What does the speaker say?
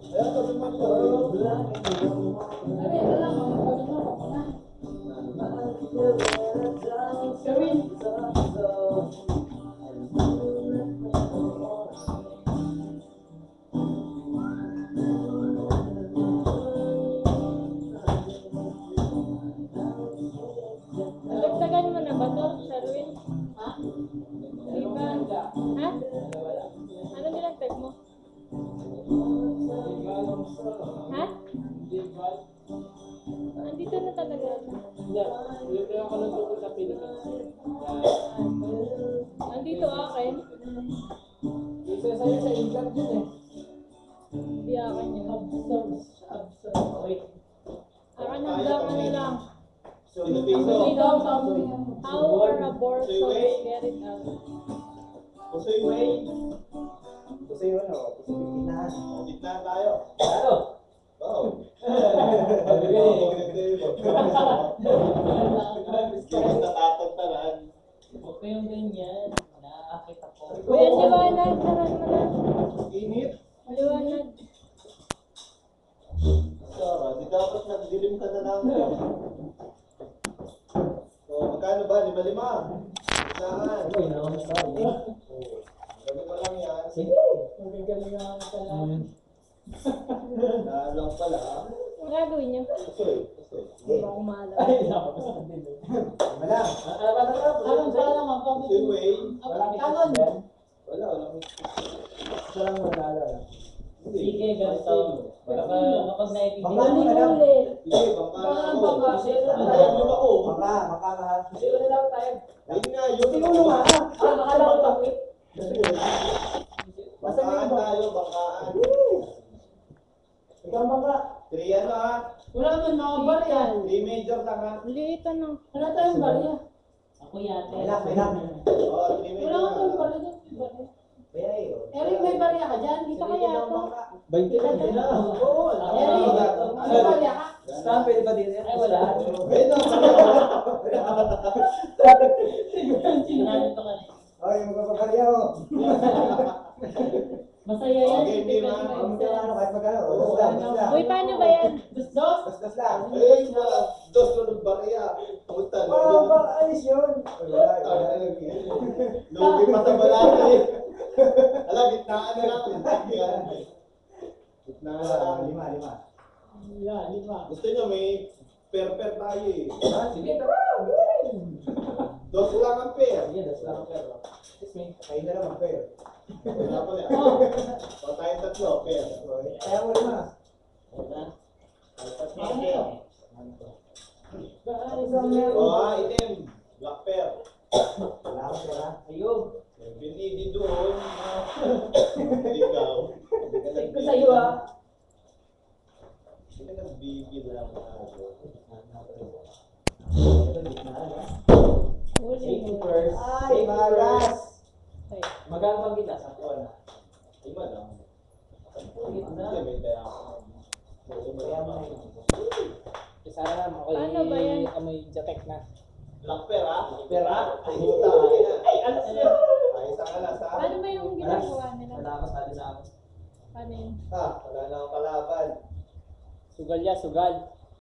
Ayan, sabi mo ito. Ano, ito lang. Sabi mo, na. Gawin. Nagtagan mo na ba ito, Sherwin? Ha? Di ba? Ha? Ano nilagtag mo? Ha? Andito na talaga. Hindi. Libre ako ng tungkol sa Pilipinas. Andito akin. Isa sa'yo sa England yun eh. Hindi akin yun. Wait. Akin hanggang ano lang. Filipino. How are abortions carried out? Pusoy way. Pusoy ano? Pusoy gitnaan. Gitna tayo. Ano? Oo. Kaya natatagtaran. Huwag kayong ganyan. Nakakita ko. Uy, ang liwanag. Saran mo na. Init. Ang liwanag. Sarah, di dapat nagdilim ka na lang. So, magkano ba? 5-5? Isahan. Uy, naman sorry. Gawin mo lang yan. Sige. Magagaling ako sa Lang pala. Ang gagawin niyo? Pusoy. Hindi ba ako maalam? Ay, nakapos na din. Malang. Anong ba lang ang Pusoy way. Walang ikas dyan. Wala. Ito lang naalala. Sige, ganito. Kapag nakikita Baka mo mo na lang. Sige, bangka na ako. Sayang mo ako. Baka lahat. Sige na lang tayo. Ayun nga, yun. Siguro nga. Akala ko tapos. Bangkaan tayo, bangkaan. Ikaw baka. 3 ano ha? Wala naman mga barya. 3 major lang ha? Liit ano. Wala tayong barya. Ako yate. May lang. Oo, 3 major Wala lang. naman barya dyan. Kaya yun. Eric, may barya ka dyan? Dito ka yata. 20 ka din. Oo. Eric, may barya ka? Saan pwede ba din? Ay, wala. Ayun na, Sinabi ko ka. Ay, magpapakarya ko. Masaya yan. Okay, Mima. Ano kahit magkano? Dos lang. Uy, paano ba yan? Dos? Das lang. ayun na, dos ko ng barya. Puta, Ayos yun. Wala. lugi pa sa balata eh. Alam, gitnaan na lang. Gitnaan na lang. Lima. Lima. Gusto nyo, may pair-pair tayo eh. Sige, tara. Dos lang ang pair. Sige, das lang pero. Kayo na naman pero. Wala pala. O tayong tatlo, pair. Kaya mo lima. Wala. O, itim. Black pair. Wala ko pera. Ayun. Pinili doon. Ikaw. Ito sa'yo ah. Hindi ka nagbibilang ako. Ito, gitnaan. Safety first. Ay, malas. Ay, Magkano bang kita sa kuwan? Iba lang. Hindi, Gitna. may kaya ako. Kaya mo na yun. Sana naman ako Paano ba yan? amoy jatek na. Black pair ha? Pera? Puta, Ay, ano siya? Ay, sa alas ha? paano ba yung ginagawa nila? Natapos natin sa ako. Paano yun? Wala na akong kalaban. Sugal ya, sugal.